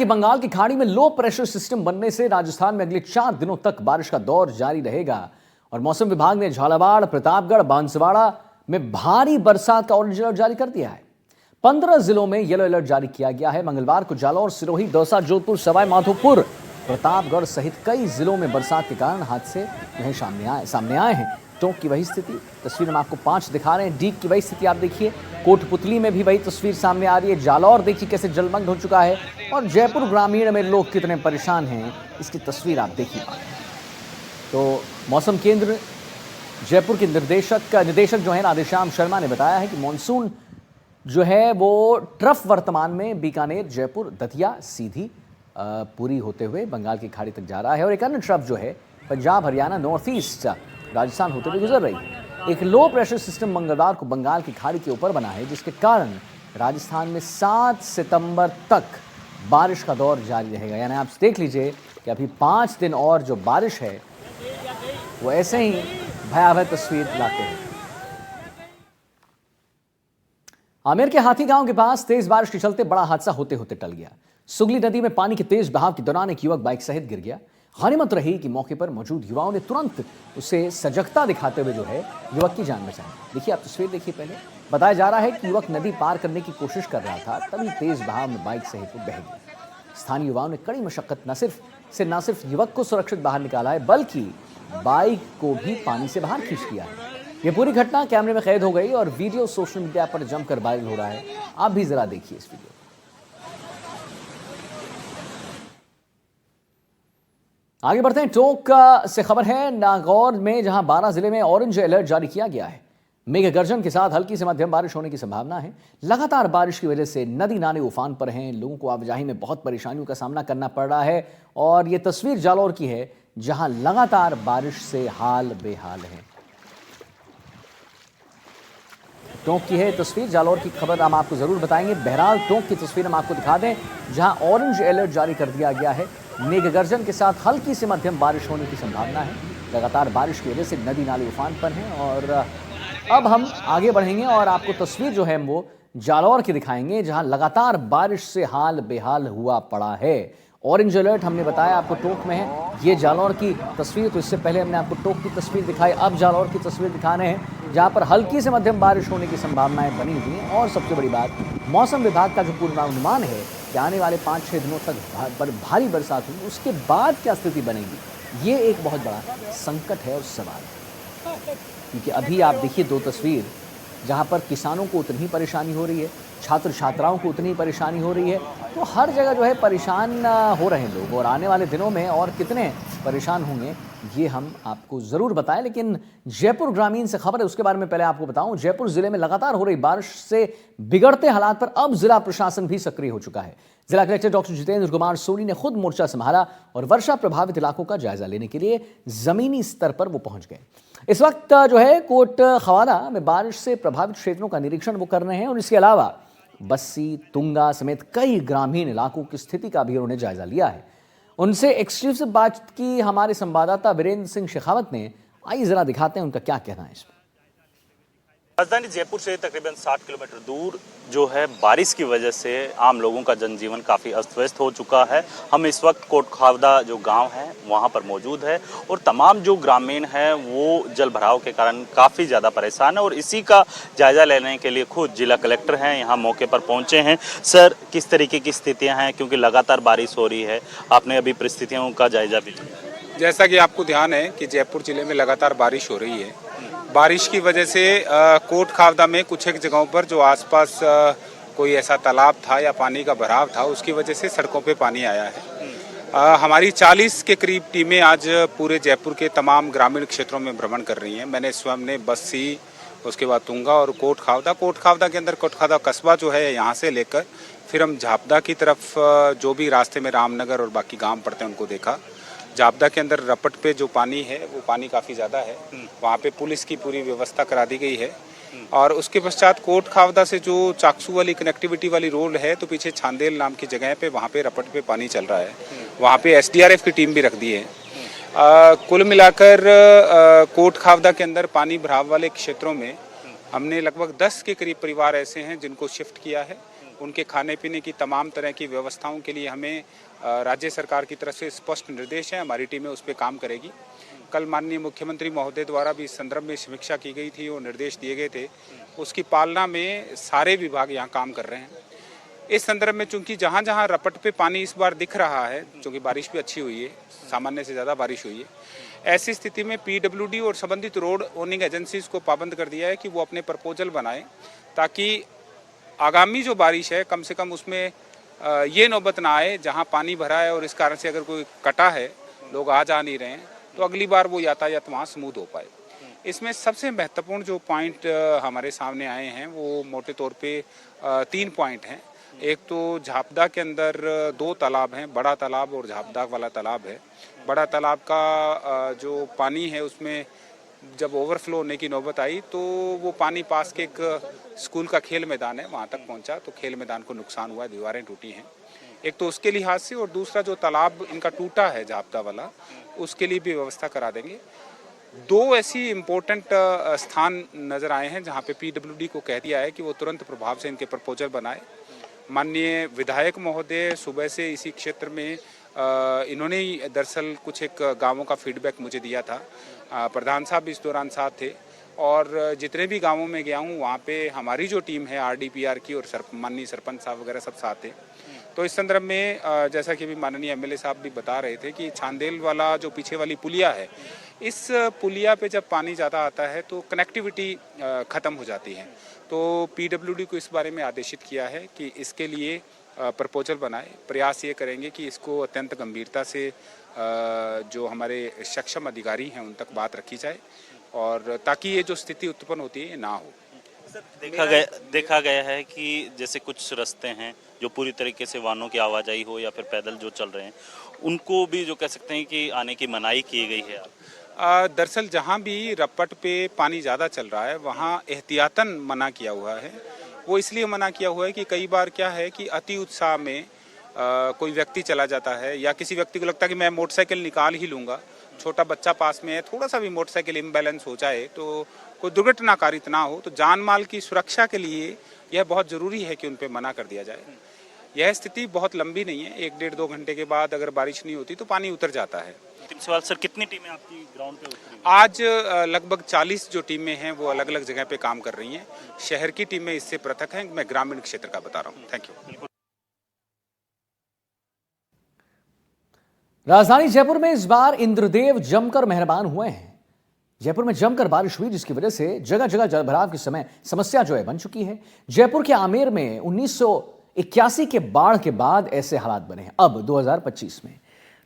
कि बंगाल की खाड़ी में लो प्रेशर सिस्टम बनने से राजस्थान में अगले 4 दिनों तक बारिश का दौर जारी रहेगा और मौसम विभाग ने झालावाड़, प्रतापगढ़, बांसवाड़ा में भारी बरसात का ऑरेंज अलर्ट जारी कर दिया है। 15 जिलों में येलो अलर्ट जारी किया गया है। मंगलवार को जालौर, सिरोही, दौसा, जोधपुर, सवाई माधोपुर, प्रतापगढ़ सहित कई जिलों में बरसात के कारण हादसे नहीं सामने आए हैं। टोंक की वही स्थिति, तस्वीर हम आपको 5 दिखा रहे हैं। डीग की वही स्थिति आप देखिए, कोटपुतली में भी वही तस्वीर सामने आ रही है। जालौर देखिए कैसे जलमग्न हो चुका है और जयपुर ग्रामीण में लोग कितने परेशान हैं इसकी तस्वीर आप देख ही पा रहे हैं। तो मौसम केंद्र जयपुर के निदेशक जो है राधेश्याम शर्मा ने बताया है कि मानसून जो है वो ट्रफ वर्तमान में बीकानेर, जयपुर, दतिया सीधी पूरी होते हुए बंगाल की खाड़ी तक जा रहा है और एक अन्य ट्रफ जो है पंजाब, हरियाणा, नॉर्थ ईस्ट, राजस्थान होते हुए गुजर रही है। एक लो प्रेशर सिस्टम मंगलवार को बंगाल की खाड़ी के ऊपर बना है, जिसके कारण राजस्थान में 7 सितंबर तक बारिश का दौर जारी रहेगा। यानी आप देख लीजिए कि अभी 5 दिन और जो बारिश है वो ऐसे ही भयावह तस्वीर लाते हैं। आमेर के हाथी गांव के पास तेज बारिश के चलते बड़ा हादसा होते होते टल गया। सुगली नदी में पानी के तेज बहाव के दौरान एक युवक बाइक सहित गिर गया। गनीमत रही कि मौके पर मौजूद युवाओं ने तुरंत उसे सजगता दिखाते हुए जो है युवक की जान बचाई। देखिए आप तस्वीर देखिए पहले। बताया जा रहा है कि युवक नदी पार करने की कोशिश कर रहा था, तभी तेज बहाव में बाइक सहित वो बह गया। स्थानीय युवाओं ने कड़ी मशक्कत न सिर्फ युवक को सुरक्षित बाहर निकाला है, बल्कि बाइक को भी पानी से बाहर खींच दिया है। ये पूरी घटना कैमरे में कैद हो गई और वीडियो सोशल मीडिया पर जमकर वायरल हो रहा है। आप भी जरा देखिए इस वीडियो। आगे बढ़ते हैं। टोंक से खबर है नागौर में, जहां 12 जिले में ऑरेंज अलर्ट जारी किया गया है। मेघ गर्जन के साथ हल्की से मध्यम बारिश होने की संभावना है। लगातार बारिश की वजह से नदी नाले उफान पर हैं। लोगों को आवाजाही में बहुत परेशानियों का सामना करना पड़ रहा है और यह तस्वीर जालौर की है, जहां लगातार बारिश से हाल बेहाल है। टोंक की है तस्वीर, जालौर की खबर हम आपको जरूर बताएंगे। बहरहाल टोंक की तस्वीर हम आपको दिखा दें, जहां ऑरेंज अलर्ट जारी कर दिया गया है। मेघ गर्जन के साथ हल्की से मध्यम बारिश होने की संभावना है। लगातार बारिश की वजह से नदी नाले उफान पर हैं और अब हम आगे बढ़ेंगे और आपको तस्वीर जो है वो जालौर की दिखाएंगे, जहां लगातार बारिश से हाल बेहाल हुआ पड़ा है। ऑरेंज अलर्ट हमने बताया आपको टोंक में है, ये जालौर की तस्वीर। तो इससे पहले हमने आपको टोंक की तस्वीर दिखाई, अब जालौर की तस्वीर दिखा रहे हैं, जहां पर हल्की से मध्यम बारिश होने की संभावनाएं बनी हुई हैं। और सबसे बड़ी बात, मौसम विभाग का जो पूर्वानुमान है कि आने वाले 5-6 दिनों तक भारी बरसात होगी, उसके बाद क्या स्थिति बनेगी, ये एक बहुत बड़ा संकट है और सवाल है। क्योंकि अभी आप देखिए 2 तस्वीर, जहां पर किसानों को उतनी ही परेशानी हो रही है, छात्र छात्राओं को उतनी ही परेशानी हो रही है, तो हर जगह जो है परेशान हो रहे हैं लोग और आने वाले दिनों में और कितने परेशान होंगे ये हम आपको ज़रूर बताएं। लेकिन जयपुर ग्रामीण से खबर है, उसके बारे में पहले आपको बताऊं। जयपुर जिले में लगातार हो रही बारिश से बिगड़ते हालात पर अब जिला प्रशासन भी सक्रिय हो चुका है। जिला कलेक्टर डॉक्टर जितेंद्र कुमार सोनी ने खुद मोर्चा संभाला और वर्षा प्रभावित इलाकों का जायजा लेने के लिए जमीनी स्तर पर वो पहुंच गए। इस वक्त जो है कोट खवाना में बारिश से प्रभावित क्षेत्रों का निरीक्षण वो कर रहे हैं और इसके अलावा बस्सी, तुंगा समेत कई ग्रामीण इलाकों की स्थिति का भी उन्होंने जायजा लिया है। उनसे एक्सक्लूसिव बात की हमारे संवाददाता वीरेंद्र सिंह शेखावत ने। आइए जरा दिखाते हैं उनका क्या कहना है इस पर। राजधानी जयपुर से तकरीबन 60 किलोमीटर दूर जो है बारिश की वजह से आम लोगों का जनजीवन काफ़ी अस्त व्यस्त हो चुका है। हम इस वक्त कोटखावदा जो गांव है वहां पर मौजूद है और तमाम जो ग्रामीण हैं वो जल भराव के कारण काफ़ी ज़्यादा परेशान है और इसी का जायजा लेने के लिए खुद जिला कलेक्टर हैं यहाँ मौके पर पहुँचे हैं। सर, किस तरीके की स्थितियाँ हैं, क्योंकि लगातार बारिश हो रही है, आपने अभी परिस्थितियों का जायजा भी लिया? जैसा कि आपको ध्यान है कि जयपुर जिले में लगातार बारिश हो रही है। बारिश की वजह से कोट खावदा में कुछ एक जगहों पर जो आसपास कोई ऐसा तालाब था या पानी का भराव था, उसकी वजह से सड़कों पे पानी आया है। हमारी 40 के करीब टीमें आज पूरे जयपुर के तमाम ग्रामीण क्षेत्रों में भ्रमण कर रही हैं। मैंने स्वयं ने बस्सी, उसके बाद तुंगा और कोट खावदा के अंदर कोट खावदा कस्बा जो है, यहाँ से लेकर फिर हम झापदा की तरफ जो भी रास्ते में रामनगर और बाकी गाँव पड़ते हैं उनको देखा। जापदा के अंदर रपट पे जो पानी है वो पानी काफ़ी ज़्यादा है, वहाँ पे पुलिस की पूरी व्यवस्था करा दी गई है। और उसके पश्चात कोट खावदा से जो चाकसू वाली कनेक्टिविटी वाली रोड है, तो पीछे छांदेल नाम की जगह पे वहाँ पे रपट पे पानी चल रहा है, वहाँ पे SDRF की टीम भी रख दी है। कुल मिलाकर कोट खावदा के अंदर पानी भराव वाले क्षेत्रों में हमने लगभग 10 के करीब परिवार ऐसे हैं जिनको शिफ्ट किया है उनके खाने पीने की तमाम तरह की व्यवस्थाओं के लिए हमें राज्य सरकार की तरफ से स्पष्ट निर्देश है। हमारी टीमें उस पर काम करेगी। कल माननीय मुख्यमंत्री महोदय द्वारा भी इस संदर्भ में समीक्षा की गई थी और निर्देश दिए गए थे, उसकी पालना में सारे विभाग यहाँ काम कर रहे हैं। इस संदर्भ में चूंकि जहाँ जहाँ रपट पे पानी इस बार दिख रहा है, चूंकि बारिश भी अच्छी हुई है, सामान्य से ज़्यादा बारिश हुई है, ऐसी स्थिति में पीडब्ल्यूडी और संबंधित रोड ओनिंग एजेंसीज को पाबंद कर दिया है कि वो अपने प्रपोजल बनाएं, ताकि आगामी जो बारिश है कम से कम उसमें ये नौबत ना आए जहाँ पानी भरा है और इस कारण से अगर कोई कटा है, लोग आ जा नहीं रहे हैं, तो अगली बार वो यातायात वहाँ स्मूथ हो पाए। इसमें सबसे महत्वपूर्ण जो पॉइंट हमारे सामने आए हैं वो मोटे तौर पे 3 पॉइंट हैं। एक तो झापदा के अंदर 2 तालाब हैं, बड़ा तालाब और झापदा वाला तालाब है। बड़ा तालाब का जो पानी है उसमें जब ओवरफ्लो होने की नौबत आई तो वो पानी पास के एक स्कूल का खेल मैदान है वहाँ तक पहुँचा, तो खेल मैदान को नुकसान हुआ, दीवारें टूटी हैं। एक तो उसके लिहाज से, और दूसरा जो तालाब इनका टूटा है झापदा वाला, उसके लिए भी व्यवस्था करा देंगे। 2 ऐसी इम्पोर्टेंट स्थान नज़र आए हैं जहाँ पे पीडब्ल्यूडी को कह दिया है कि वो तुरंत प्रभाव से इनके प्रपोजल बनाए। माननीय विधायक महोदय सुबह से इसी क्षेत्र में इन्होंने ही दरअसल कुछ एक गांवों का फीडबैक मुझे दिया था। प्रधान साहब इस दौरान साथ थे और जितने भी गांवों में गया हूं वहां पे हमारी जो टीम है आरडीपीआर की और माननीय सरपंच साहब वगैरह सब साथ थे। तो इस संदर्भ में जैसा कि अभी माननीय एमएलए साहब भी बता रहे थे कि छांदेल वाला जो पीछे वाली पुलिया है, इस पुलिया पे जब पानी ज़्यादा आता है तो कनेक्टिविटी ख़त्म हो जाती है। तो पीडब्ल्यूडी को इस बारे में आदेशित किया है कि इसके लिए प्रपोजल बनाए। प्रयास ये करेंगे कि इसको अत्यंत गंभीरता से जो हमारे सक्षम अधिकारी हैं उन तक बात रखी जाए और ताकि ये जो स्थिति उत्पन्न होती है ये ना हो। देखा गया है कि जैसे कुछ रास्ते हैं जो पूरी तरीके से वाहनों की आवाजाही हो या फिर पैदल जो चल रहे हैं, उनको भी जो कह सकते हैं कि आने की मनाही की गई है। दरअसल जहाँ भी रपट पे पानी ज़्यादा चल रहा है वहाँ एहतियातन मना किया हुआ है। वो इसलिए मना किया हुआ है कि कई बार क्या है कि अति उत्साह में कोई व्यक्ति चला जाता है या किसी व्यक्ति को लगता है कि मैं मोटरसाइकिल निकाल ही लूँगा, छोटा बच्चा पास में है, थोड़ा सा भी मोटरसाइकिल इम्बैलेंस हो जाए तो कोई दुर्घटनाकारित ना हो, तो जान माल की सुरक्षा के लिए यह बहुत ज़रूरी है कि उन पर मना कर दिया जाए। यह स्थिति बहुत लंबी नहीं है, 1-1.5-2 घंटे के बाद अगर बारिश नहीं होती तो पानी उतर जाता है। अंतिम सवाल सर, कितनी टीमें आपकी ग्राउंड पे उतरी? आज लगभग 40 जो टीमें हैं वो अलग अलग जगह पे काम कर रही हैं। शहर की टीमें इससे पृथक हैं, मैं ग्रामीण क्षेत्र का बता रहा हूँ। Thank you. राजधानी जयपुर में इस बार इंद्रदेव जमकर मेहरबान हुए हैं। जयपुर में जमकर बारिश हुई जिसकी वजह से जगह जगह जलभराव की समस्या जो है बन चुकी है। जयपुर के आमेर में 1981 के बाढ़ के बाद ऐसे हालात बने हैं। अब 2025 में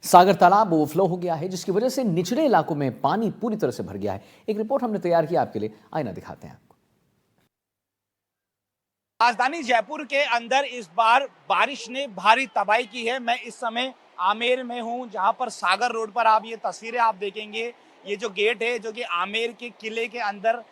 सागर तालाब ओवरफ्लो हो गया है जिसकी वजह से निचले इलाकों में पानी पूरी तरह से भर गया है। एक रिपोर्ट हमने तैयार की आपके लिए, आईना दिखाते हैं आपको। राजधानी जयपुर के अंदर इस बार बारिश ने भारी तबाही की है। मैं इस समय आमेर में हूं जहां पर सागर रोड पर आप ये तस्वीरें आप देखेंगे, ये जो गेट है जो कि आमेर के किले के अंदर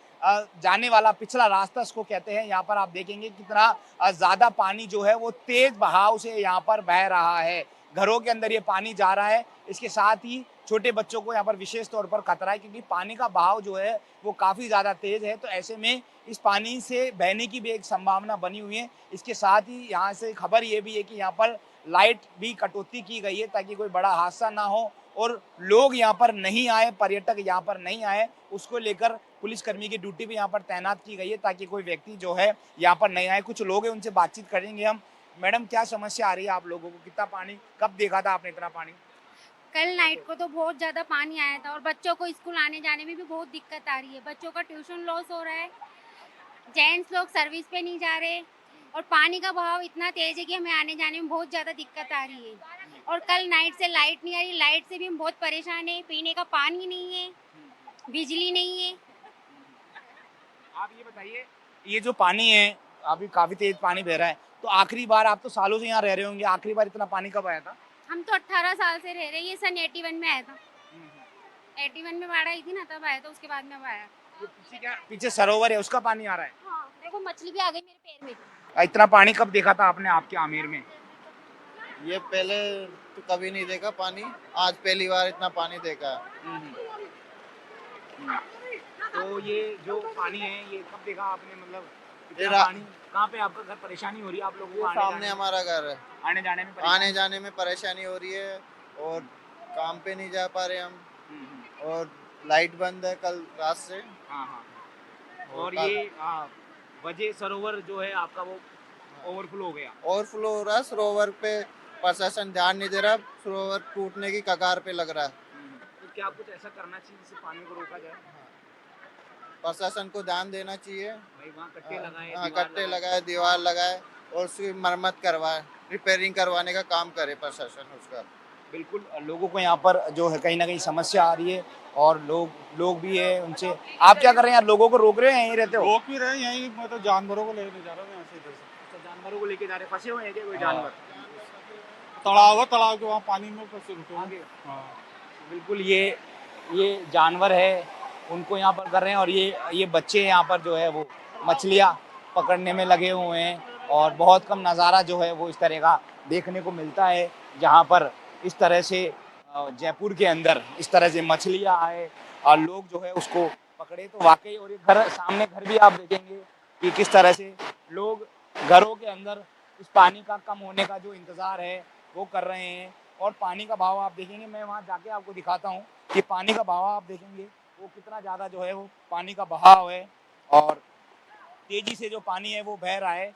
जाने वाला पिछला रास्ता इसको कहते हैं। यहाँ पर आप देखेंगे कितना ज्यादा पानी जो है वो तेज बहाव से यहाँ पर बह रहा है। घरों के अंदर ये पानी जा रहा है। इसके साथ ही छोटे बच्चों को यहाँ पर विशेष तौर पर खतरा है क्योंकि पानी का बहाव जो है वो काफ़ी ज़्यादा तेज़ है। तो ऐसे में इस पानी से बहने की भी एक संभावना बनी हुई है। इसके साथ ही यहाँ से खबर ये भी है कि यहाँ पर लाइट भी कटौती की गई है ताकि कोई बड़ा हादसा ना हो और लोग यहाँ पर नहीं आए, पर्यटक यहाँ पर नहीं आए, उसको लेकर पुलिसकर्मी की ड्यूटी भी यहाँ पर तैनात की गई है ताकि कोई व्यक्ति जो है यहाँ पर नहीं आए। कुछ लोग हैं उनसे बातचीत करेंगे हम। मैडम, क्या समस्या आ रही है आप लोगों को? कितना पानी, कब देखा था आपने इतना पानी? कल नाइट को तो बहुत ज़्यादा पानी आया था और बच्चों को स्कूल आने जाने में भी बहुत दिक्कत आ रही है। बच्चों का ट्यूशन लॉस हो रहा है, जेंट्स लोग सर्विस पे नहीं जा रहे और पानी का बहाव इतना तेज़ है कि हमें आने जाने में बहुत ज़्यादा दिक्कत आ रही है। और कल नाइट से लाइट नहीं आ रही, लाइट से भी हम बहुत परेशान हैं। पीने का पानी नहीं है, बिजली नहीं है। आप ये बताइए, ये जो पानी है अभी काफ़ी तेज़ पानी बह रहा है, तो आखिरी बार, आप तो सालों से यहाँ रह रहे होंगे, आखिरी बार इतना पानी कब आया था? हम तो 18 साल से रह रहे हैं। ये सन 81 में आया था। 81 में बाढ़ आई थी ना, तब आया था। उसके बाद में अब आया। पीछे सरोवर है उसका पानी आ रहा है? हाँ, देखो मछली भी आ गई मेरे पैर में। इतना पानी कब देखा था आपने आपके आमेर में? ये पहले तो कभी नहीं देखा पानी, आज पहली बार इतना पानी देखा। तो ये जो पानी है ये कब देखा आपने? मतलब इतना रा- पानी कहाँ पे आपका घर, परेशानी हो रही है आप लोगों को ये सामने हमारा घर है, आने जाने में आने जाने में परेशानी हो रही है और काम पे नहीं जा पा रहे हम, और लाइट बंद है कल रात से। हाँ हाँ। और कल- ये वजह सरोवर जो है आपका वो ओवरफ्लो हो गया। ओवरफ्लो हो रहा है सरोवर पे, प्रशासन ध्यान नहीं दे रहा, सरोवर टूटने की कगार पे लग रहा है। तो क्या कुछ ऐसा करना चाहिए जिससे पानी को रोका जाए? प्रशासन को ध्यान देना चाहिए। भाई वहाँ कट्टे लगाए, हाँ, दीवार कट्टे लगाए, दीवार लगाए और उसकी मरम्मत करवाए, रिपेयरिंग करवाने का काम करे प्रशासन उसका। बिल्कुल लोगों को यहाँ पर जो है कहीं ना कहीं समस्या आ रही है और लोग भी है उनसे। आप क्या कर रहे हैं यार, लोगों को रोक रहे हैं, यहीं रहते हो? रोक भी रहे हैं यहीं, मैं तो जानवरों को लेने जा रहा हूँ यहाँ से, इधर से अच्छा, जानवरों को लेके जा रहे हैं, फंसे हुए हैं क्या कोई हाँ। जानवर तालाब है, तालाब के वहाँ पानी में फंसे रुके आगे? हैं। हाँ। बिल्कुल ये जानवर है, उनको यहाँ पर कर रहे हैं। और ये बच्चे यहाँ पर जो है वो मछलियाँ पकड़ने में लगे हुए हैं और बहुत कम नज़ारा जो है वो इस तरह का देखने को मिलता है, जहाँ पर इस तरह से जयपुर के अंदर इस तरह से मछलियाँ आए और लोग जो है उसको पकड़े। तो वाकई, और ये घर, सामने घर भी आप देखेंगे कि किस तरह से लोग घरों के अंदर इस पानी का कम होने का जो इंतज़ार है वो कर रहे हैं। और पानी का बहाव आप देखेंगे, मैं वहाँ जाके आपको दिखाता हूँ कि पानी का बहाव आप देखेंगे वो कितना ज़्यादा जो है वो पानी का बहाव है और तेजी से जो पानी है वो बह रहा है।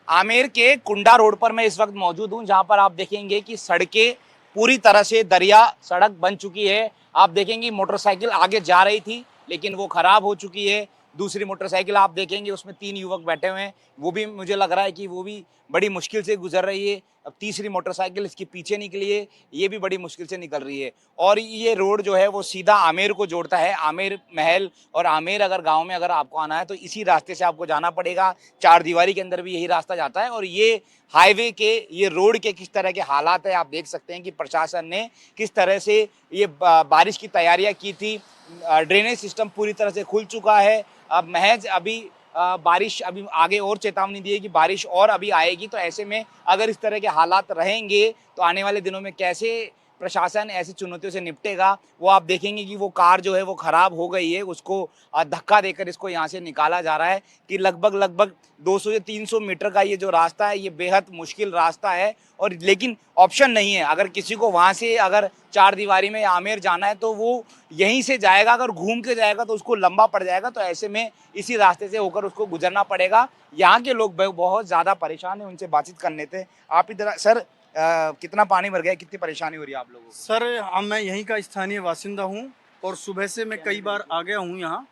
आमेर के कुंडा रोड पर मैं इस वक्त मौजूद हूँ, जहाँ पर आप देखेंगे कि सड़कें पूरी तरह से दरिया सड़क बन चुकी है। आप देखेंगे मोटरसाइकिल आगे जा रही थी लेकिन वो खराब हो चुकी है। दूसरी मोटरसाइकिल आप देखेंगे उसमें 3 युवक बैठे हुए हैं, वो भी मुझे लग रहा है कि वो भी बड़ी मुश्किल से गुजर रही है। अब तीसरी मोटरसाइकिल इसके पीछे निकली है, ये भी बड़ी मुश्किल से निकल रही है। और ये रोड जो है वो सीधा आमेर को जोड़ता है, आमेर महल और आमेर अगर गांव में अगर आपको आना है तो इसी रास्ते से आपको जाना पड़ेगा। चार दीवारी के अंदर भी यही रास्ता जाता है। और ये हाईवे के, ये रोड के किस तरह के हालात है आप देख सकते हैं कि प्रशासन ने किस तरह से ये बारिश की तैयारियां की थी। ड्रेनेज सिस्टम पूरी तरह से खुल चुका है। अब महज अभी बारिश, अभी आगे और चेतावनी दी है कि बारिश और अभी आएगी। तो ऐसे में अगर इस तरह के हालात रहेंगे तो आने वाले दिनों में कैसे प्रशासन ऐसी चुनौतियों से निपटेगा, वो आप देखेंगे कि वो कार जो है वो ख़राब हो गई है, उसको धक्का देकर इसको यहाँ से निकाला जा रहा है कि लगभग 200 से 300 मीटर का ये जो रास्ता है ये बेहद मुश्किल रास्ता है। और लेकिन ऑप्शन नहीं है, अगर किसी को वहाँ से अगर चार दीवारी में आमेर जाना है तो वो यहीं से जाएगा, अगर घूम के जाएगा तो उसको लंबा पड़ जाएगा। तो ऐसे में इसी रास्ते से होकर उसको गुजरना पड़ेगा। यहाँ के लोग बहुत ज़्यादा परेशान हैं, उनसे बातचीत करने थे। आप इधर सर, कितना पानी भर गया, कितनी परेशानी हो रही है आप लोगों को? सर मैं यहीं का स्थानीय बासिंदा हूँ और सुबह से मैं कई बार आ गया हूँ यहाँ।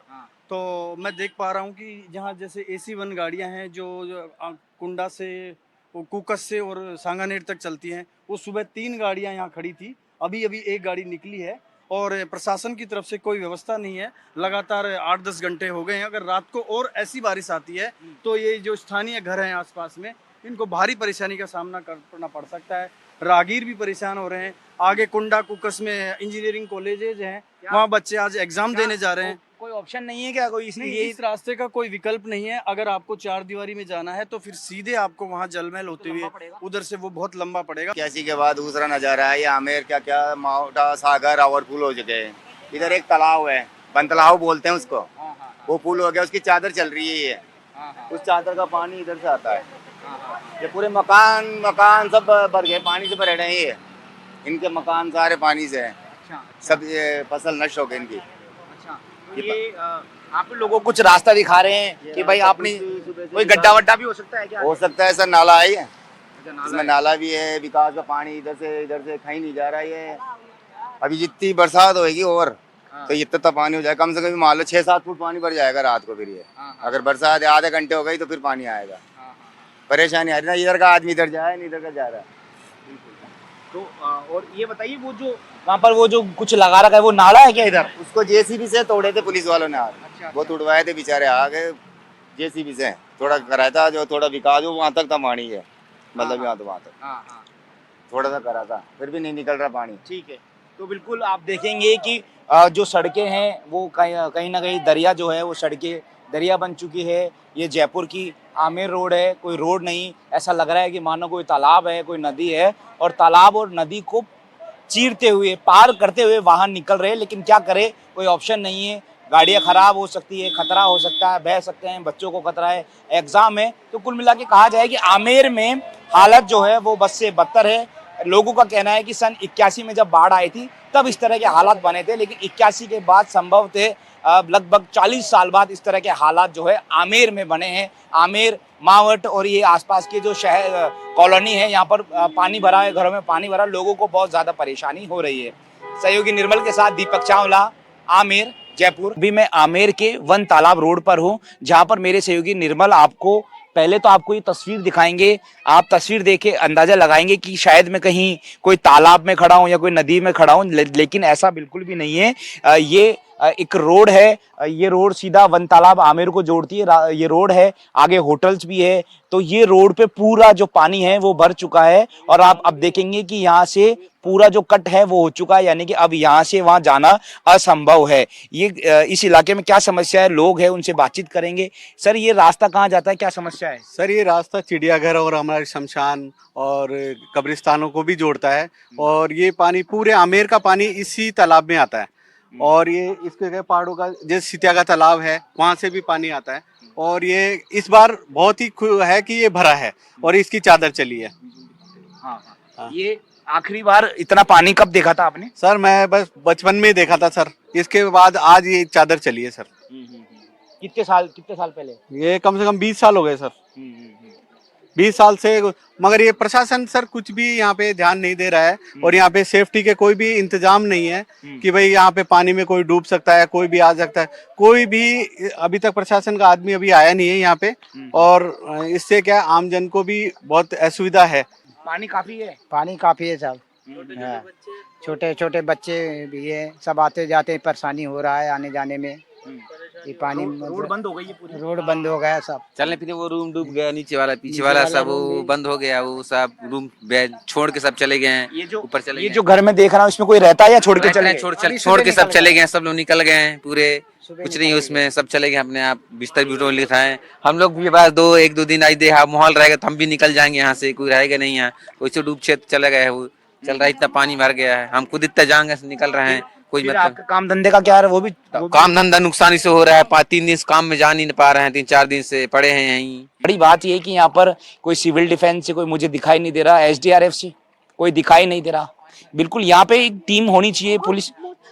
तो मैं देख पा रहा हूँ कि जहाँ जैसे AC1 गाड़ियाँ हैं जो कुंडा से, वो कुकस से और सांगानेर तक चलती हैं, वो सुबह 3 गाड़ियाँ यहाँ खड़ी थी, अभी एक गाड़ी निकली है और प्रशासन की तरफ से कोई व्यवस्था नहीं है। लगातार 8-10 घंटे हो गए हैं। अगर रात को और ऐसी बारिश आती है तो ये जो स्थानीय घर हैं आसपास में, इनको भारी परेशानी का सामना करना पड़ सकता है। राहगीर भी परेशान हो रहे हैं। आगे कुंडा कुकस में इंजीनियरिंग कॉलेजेज हैं, वहाँ बच्चे आज एग्जाम देने जा रहे हैं। कोई ऑप्शन नहीं है क्या कोई? इसलिए इस रास्ते का कोई विकल्प नहीं है। अगर आपको चार दीवारी में जाना है तो फिर सीधे आपको वहाँ जलमहल होते हुए उधर से वो बहुत लंबा पड़ेगा। कैसी के बाद दूसरा नज़ारा है ये आमेर का, क्या माउंटा सागर ओवरफुल हो चुके हैं। इधर एक तालाब है, बनतलाव बोलते हैं उसको, वो पुल हो गया, उसकी चादर चल रही है ये, उस चादर का पानी इधर से आता है। ये पूरे मकान सब भर गए, पानी से भरे रहे हैं। ये इनके मकान सारे पानी से हैं, सब ये फसल नष्ट हो गई इनकी। तो ये आप लोगों को कुछ रास्ता दिखा रहे हैं कि भाई आपने कोई गड्ढा वड्ढा भी हो सकता है क्या? हो सकता है सर, नाला है ये, इसमें नाला भी है। विकास का पानी इधर से कहीं नहीं जा रहा है। ये अभी जितनी बरसात होगी और तो इतना पानी हो जाएगा, कम से कम मान लो 6-7 फुट पानी भर जाएगा रात को। फिर ये अगर बरसात आधे घंटे हो गई तो फिर पानी आएगा। परेशानी आ रही ना, इधर का आदमी इधर जाए नहीं, इधर का जा रहा है। तो और ये बताइए, वो जो वहाँ पर वो जो कुछ लगा रखा है वो नाला है क्या इधर? उसको JCB से तोड़े थे पुलिस वालों ने आज। अच्छा, वो तुड़वाए थे बेचारे, आ गए JCB से थोड़ा कराया था, जो थोड़ा विकास हो वहाँ तक था पानी है, मतलब यहाँ तो वहाँ तक थोड़ा सा करा था, फिर भी नहीं निकल रहा पानी। ठीक है। तो बिल्कुल आप देखेंगे कि जो सड़कें हैं वो कहीं ना कहीं दरिया जो है वो सड़कें दरिया बन चुकी है। ये जयपुर की आमेर रोड है, कोई रोड नहीं, ऐसा लग रहा है कि मानो कोई तालाब है, कोई नदी है और तालाब और नदी को चीरते हुए, पार करते हुए वाहन निकल रहे हैं। लेकिन क्या करे, कोई ऑप्शन नहीं है। गाड़ियाँ खराब हो सकती है, खतरा हो सकता है, बह सकते हैं, बच्चों को खतरा है, एग्जाम है। तो कुल मिला के कहा जाए कि आमेर में हालत जो है वो बद से बदतर है। लोगों का कहना है कि सन 81 में जब बाढ़ आई थी तब इस तरह के हालात बने थे, लेकिन 81 के बाद संभव थे लगभग 40 साल बाद इस तरह के हालात जो है आमेर में बने हैं। आमेर, मावट और ये आसपास के जो शहर कॉलोनी है, यहाँ पर पानी भरा है, घरों में पानी भरा, लोगों को बहुत ज़्यादा परेशानी हो रही है। सहयोगी निर्मल के साथ दीपक चावला, आमेर, जयपुर। अभी मैं आमेर के वन तालाब रोड पर हूँ, जहाँ पर मेरे सहयोगी निर्मल आपको पहले तो आपको ये तस्वीर दिखाएंगे। आप तस्वीर देख के अंदाजा लगाएंगे कि शायद मैं कहीं कोई तालाब में खड़ा हूँ या कोई नदी में खड़ा हूँ, लेकिन ऐसा बिल्कुल भी नहीं है। ये एक रोड है, ये रोड सीधा वन तालाब आमेर को जोड़ती है। ये रोड है, आगे होटल्स भी है। तो ये रोड पे पूरा जो पानी है वो भर चुका है और आप अब देखेंगे कि यहाँ से पूरा जो कट है वो हो चुका है, यानी कि अब यहाँ से वहाँ जाना असंभव है। ये इस इलाके में क्या समस्या है, लोग हैं उनसे बातचीत करेंगे। सर, ये रास्ता कहाँ जाता है, क्या समस्या है? सर, ये रास्ता चिड़ियाघर और हमारे शमशान और कब्रिस्तानों को भी जोड़ता है और ये पानी पूरे आमेर का पानी इसी तालाब में आता है और ये इसके पहाड़ों का जैसे सितिया का तालाब है वहाँ से भी पानी आता है और ये इस बार बहुत ही है कि ये भरा है और इसकी चादर चली है। हाँ। ये आखिरी बार इतना पानी कब देखा था आपने? सर, मैं बस बचपन में देखा था सर, इसके बाद आज ये चादर चली है सर। कितने साल पहले? ये कम से कम 20 साल हो गए सर। 20 साल से, मगर ये प्रशासन सर कुछ भी यहाँ पे ध्यान नहीं दे रहा है और यहाँ पे सेफ्टी के कोई भी इंतजाम नहीं है कि भाई यहाँ पे पानी में कोई डूब सकता है, कोई भी आ सकता है। कोई भी अभी तक प्रशासन का आदमी अभी आया नहीं है यहाँ पे और इससे क्या आमजन को भी बहुत असुविधा है। पानी काफी है? पानी काफी है साहब। हाँ। छोटे छोटे बच्चे भी है, सब आते जाते परेशानी हो रहा है आने जाने में। ये पानी रोड बंद हो गई है पूरी? रोड बंद हो गया सब, चलने फिरने वो रूम डूब गया, नीचे वाला पीछे वाला सब वो बंद हो गया, वो सब रूम छोड़ के सब चले गए हैं। ये जो ऊपर चले ये गए जो घर में देख रहा हूँ इसमें कोई रहता है या छोड़ के चले गए? छोड़ के सब चले गए, सब लोग निकल गए हैं पूरे, कुछ नहीं उसमें, सब चले गए अपने आप, बिस्तर भी लिखा है। हम लोग भी बस एक दो दिन आज माहौल रहेगा तो हम भी निकल जाएंगे यहाँ से, कोई रहेगा नहीं यहाँ। वैसे डूब क्षेत्र चले गए, वो चल रहा है, इतना पानी भर गया है, हम खुद इतना जाएंगे निकल रहे हैं। कोई मतलब काम धंधे का क्या है? वो भी काम धंधा नुकसान से हो रहा है, 3 दिन काम में जा नहीं पा रहे हैं, 3-4 दिन से पड़े हैं यहीं। बड़ी बात ये है कि यहाँ पर कोई सिविल डिफेंस से कोई मुझे दिखाई नहीं दे रहा, एसडीआरएफ से कोई दिखाई नहीं दे रहा। बिल्कुल यहाँ पे एक टीम होनी चाहिए,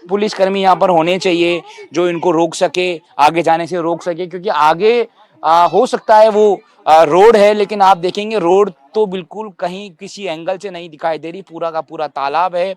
पुलिस कर्मी यहाँ पर होने चाहिए जो इनको रोक सके, आगे जाने से रोक सके, क्योंकि आगे हो सकता है वो रोड है, लेकिन आप देखेंगे रोड तो बिल्कुल कहीं किसी एंगल से नहीं दिखाई दे रही, पूरा का पूरा तालाब है।